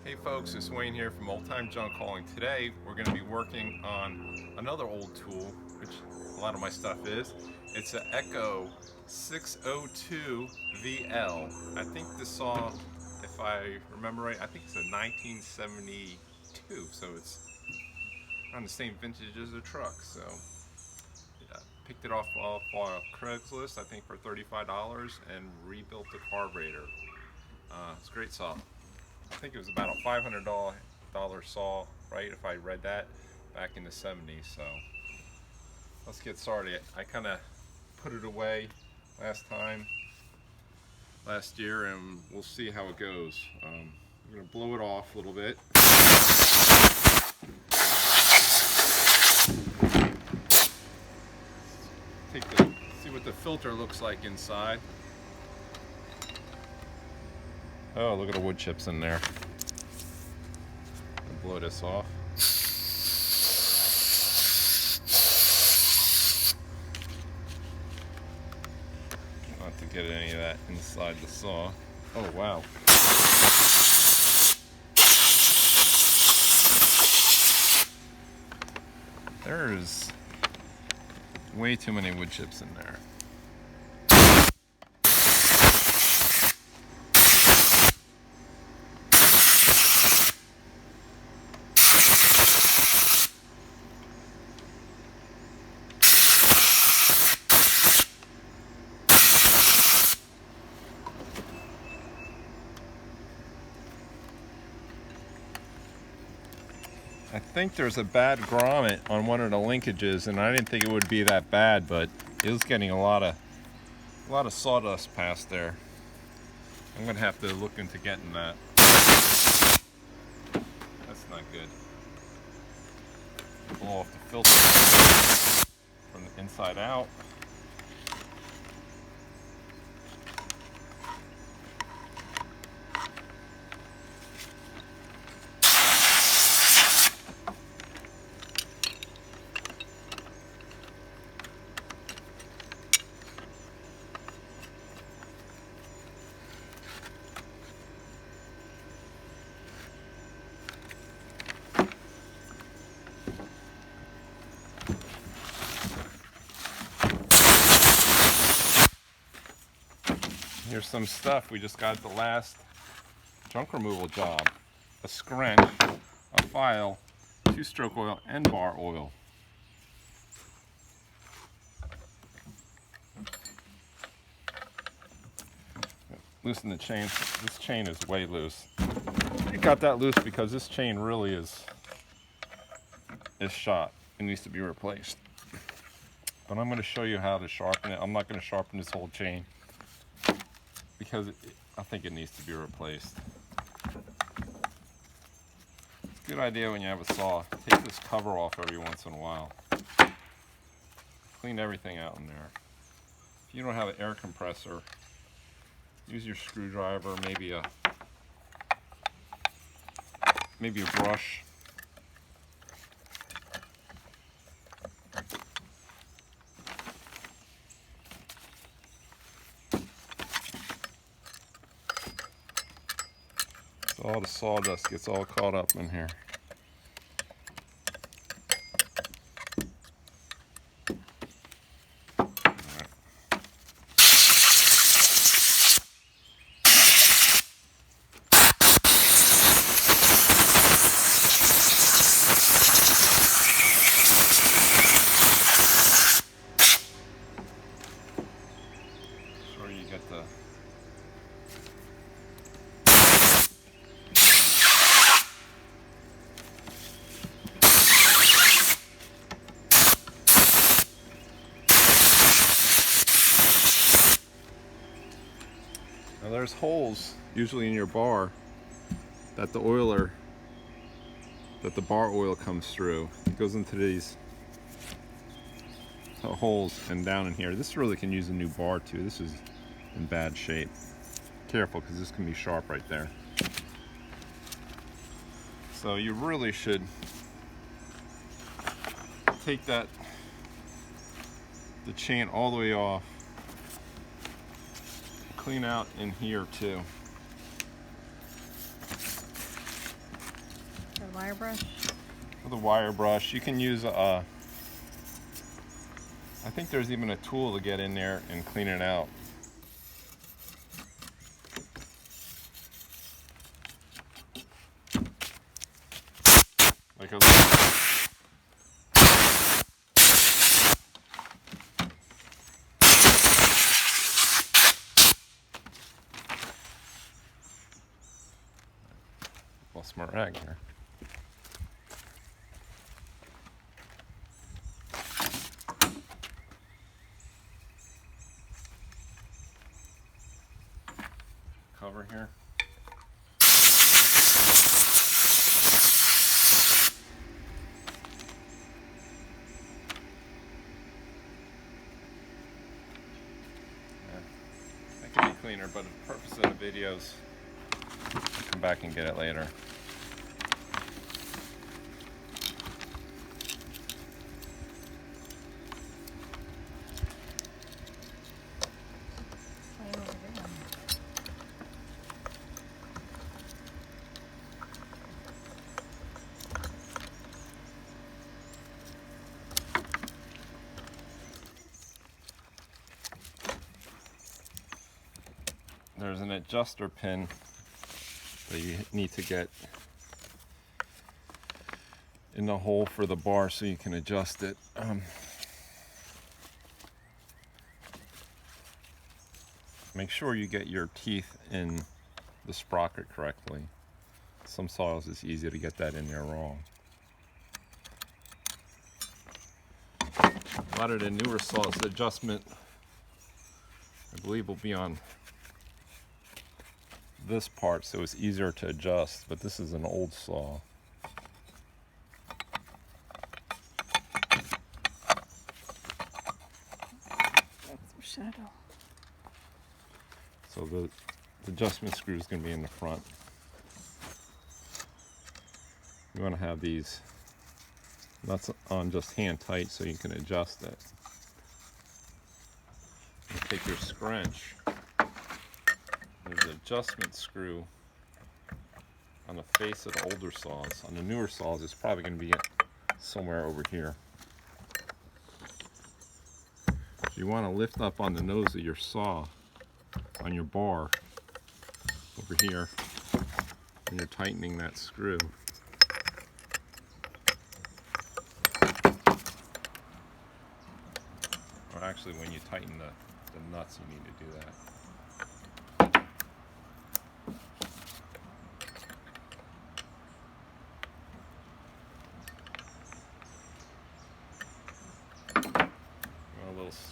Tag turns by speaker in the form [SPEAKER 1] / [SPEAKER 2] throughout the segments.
[SPEAKER 1] Hey folks, it's Wayne here from Old Time Junk Hauling. Today we're going to be working on another old tool, which a lot of my stuff is. It's an Echo 602 VL. I think this saw, if I remember right, I think it's a 1972, so it's on the same vintage as the truck. So yeah, picked it off Craigslist, I think for $35, and rebuilt the carburetor. It's a great saw. I think it was about a $500 saw, right? If I read that back in the 70s. So let's get started. I kind of put it away last year, and we'll see how it goes. I'm going to blow it off a little bit. See what the filter looks like inside. Oh, look at the wood chips in there. I'll blow this off. Not to get any of that inside the saw. Oh wow. There's way too many wood chips in there. I think there's a bad grommet on one of the linkages, and I didn't think it would be that bad, but it was getting a lot of sawdust past there. I'm gonna have to look into getting that. That's not good. Blow off the filter from the inside out. Here's some stuff we just got at the last junk removal job. A scrunch, a file, 2-stroke oil, and bar oil. Loosen the chain. This chain is way loose. I got that loose because this chain really is shot. It needs to be replaced. But I'm going to show you how to sharpen it. I'm not going to sharpen this whole chain, because I think it needs to be replaced. It's a good idea when you have a saw. Take this cover off every once in a while. Clean everything out in there. If you don't have an air compressor, use your screwdriver, maybe a brush. All the sawdust gets all caught up in here. Sure you get the Now there's holes usually in your bar that the bar oil comes through. It goes into these holes and down in here. This really can use a new bar too. This is in bad shape. Careful, because this can be sharp right there. So you really should take the chain all the way off. Clean out in here too.
[SPEAKER 2] wire brush?
[SPEAKER 1] With a wire brush. You can use I think there's even a tool to get in there and clean it out. Like a lost my rag here. Cover here. That could be cleaner, but the purpose of the videos, I'll come back and get it later. There's an adjuster pin that you need to get in the hole for the bar so you can adjust it. Make sure you get your teeth in the sprocket correctly. Some saws it's easy to get that in there wrong. A lot of the newer saws, the adjustment I believe will be on this part, so it's easier to adjust, but this is an old saw.
[SPEAKER 2] Some shadow.
[SPEAKER 1] So the adjustment screw is going to be in the front. You want to have these nuts on just hand tight so you can adjust it. You take your scrunch. There's an adjustment screw on the face of the older saws. On the newer saws, it's probably going to be somewhere over here. So you want to lift up on the nose of your saw, on your bar, over here, and you're tightening that screw. Or actually, when you tighten the nuts, you need to do that.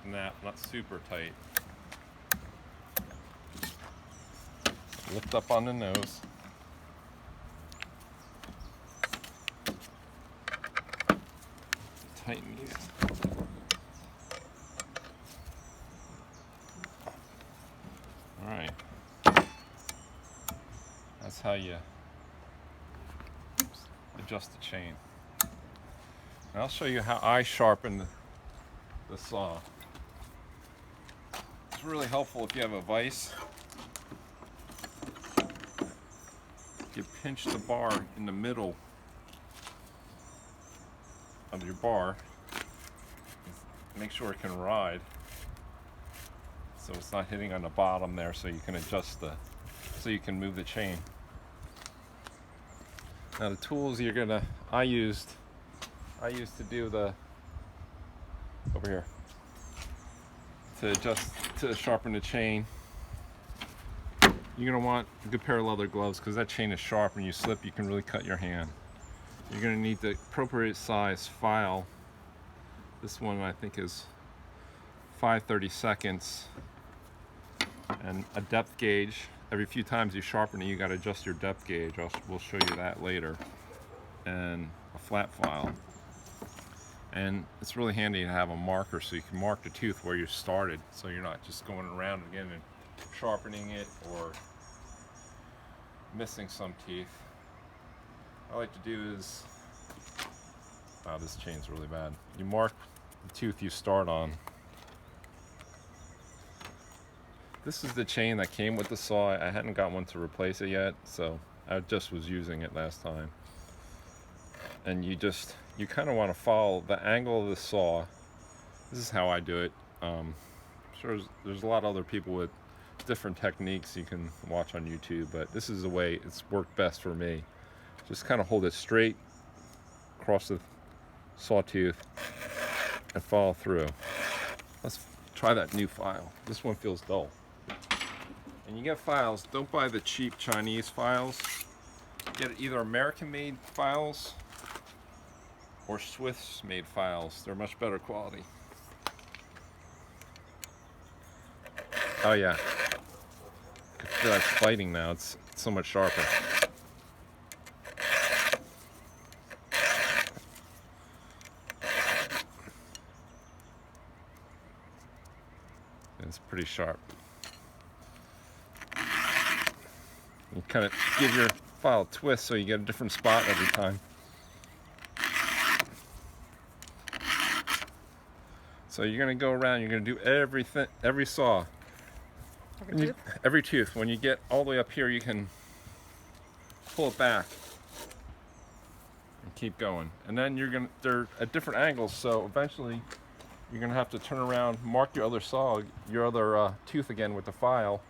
[SPEAKER 1] Snap, not super tight. Lift up on the nose. Tighten these. Alright. That's how you adjust the chain. And I'll show you how I sharpen the saw. It's really helpful if you have a vise. You pinch the bar in the middle of your bar. Make sure it can ride, so it's not hitting on the bottom there, so you can adjust so you can move the chain. Now the tools I used to do over here to sharpen the chain. You're going to want a good pair of leather gloves because that chain is sharp. When you slip, you can really cut your hand. You're going to need the appropriate size file. This one I think is 5/32, and a depth gauge. Every few times you sharpen it, you got to adjust your depth gauge. We'll show you that later. And a flat file. And it's really handy to have a marker so you can mark the tooth where you started, so you're not just going around again and sharpening it or missing some teeth. What I like to do is, wow, this chain's really bad. You mark the tooth you start on. This is the chain that came with the saw. I hadn't got one to replace it yet, so I just was using it last time. and you kind of want to follow the angle of the saw. This is how I do it. Sure, there's a lot of other people with different techniques you can watch on YouTube, but this is the way it's worked best for me. Just kind of hold it straight across the sawtooth and follow through. Let's try that new file. This one feels dull. And you get files, don't buy the cheap Chinese files. Get either American-made files or Swiss-made files. They're much better quality. Oh yeah, I feel like fighting now. It's so much sharper. It's pretty sharp. You kind of give your file a twist so you get a different spot every time. So you're going to go around, you're going to do everything, every saw. Every tooth. When you get all the way up here, you can pull it back and keep going. And then they're at different angles, so eventually you're gonna have to turn around, mark your other tooth again with the file,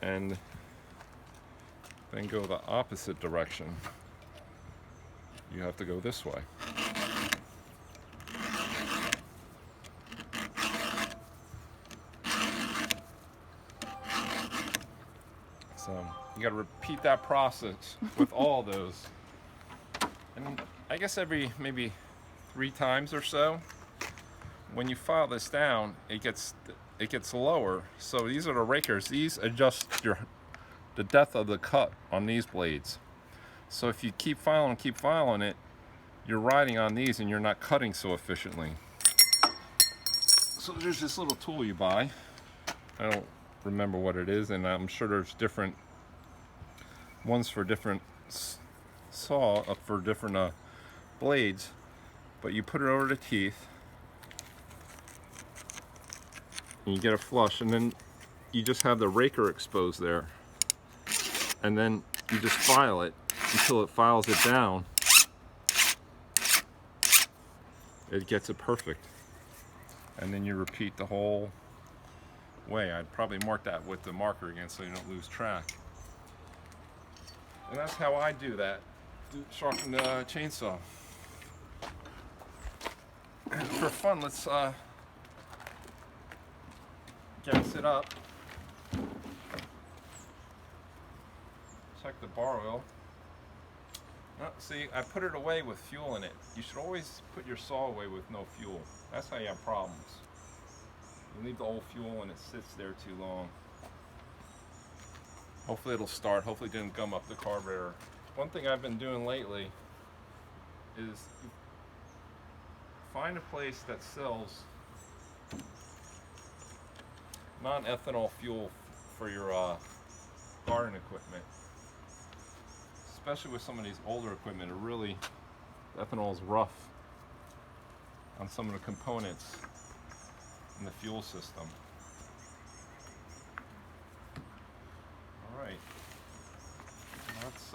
[SPEAKER 1] and then go the opposite direction. You have to go this way. So you got to repeat that process with all those. And I guess every maybe 3 times or so, when you file this down, it gets lower. So these are the rakers. These adjust the depth of the cut on these blades. So if you keep filing it, you're riding on these and you're not cutting so efficiently. So there's this little tool you buy. I don't remember what it is, and I'm sure there's different ones for different for different blades, but you put it over the teeth and you get a flush, and then you just have the raker exposed there, and then you just file it until it files it down. It gets it perfect, and then you repeat the whole way. I'd probably mark that with the marker again so you don't lose track. And that's how I do that. Sharpen the chainsaw. And for fun, let's gas it up. Check the bar oil. Oh, see, I put it away with fuel in it. You should always put your saw away with no fuel. That's how you have problems. You leave the old fuel and it sits there too long. Hopefully it'll start. Hopefully it didn't gum up the carburetor. One thing I've been doing lately is find a place that sells non-ethanol fuel for your garden equipment. Especially with some of these older equipment, ethanol is rough on some of the components in the fuel system. All right, that's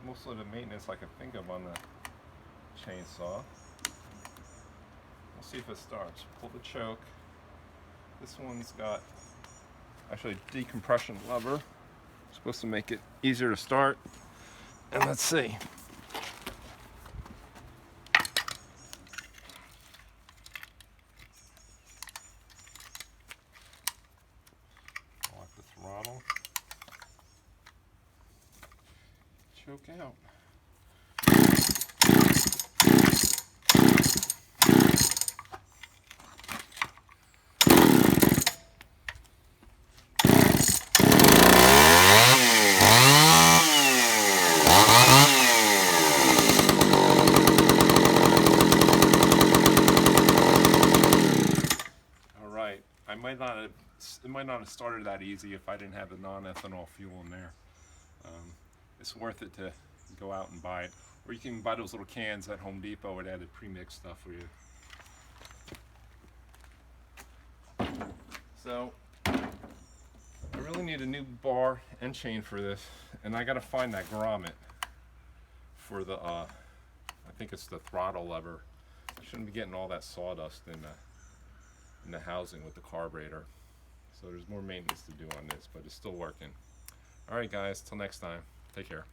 [SPEAKER 1] most of the maintenance I can think of on the chainsaw. We'll see if it starts. Pull the choke. This one's got actually a decompression lever. It's supposed to make it easier to start. And let's see. Lock the throttle. Choke out. It might not have started that easy if I didn't have the non-ethanol fuel in there. It's worth it to go out and buy it, or you can buy those little cans at Home Depot with added pre-mixed stuff for you. So I really need a new bar and chain for this, and I got to find that grommet for the, I think it's the throttle lever. I shouldn't be getting all that sawdust in the housing with the carburetor. So there's more maintenance to do on this, but it's still working. Alright guys, till next time. Take care.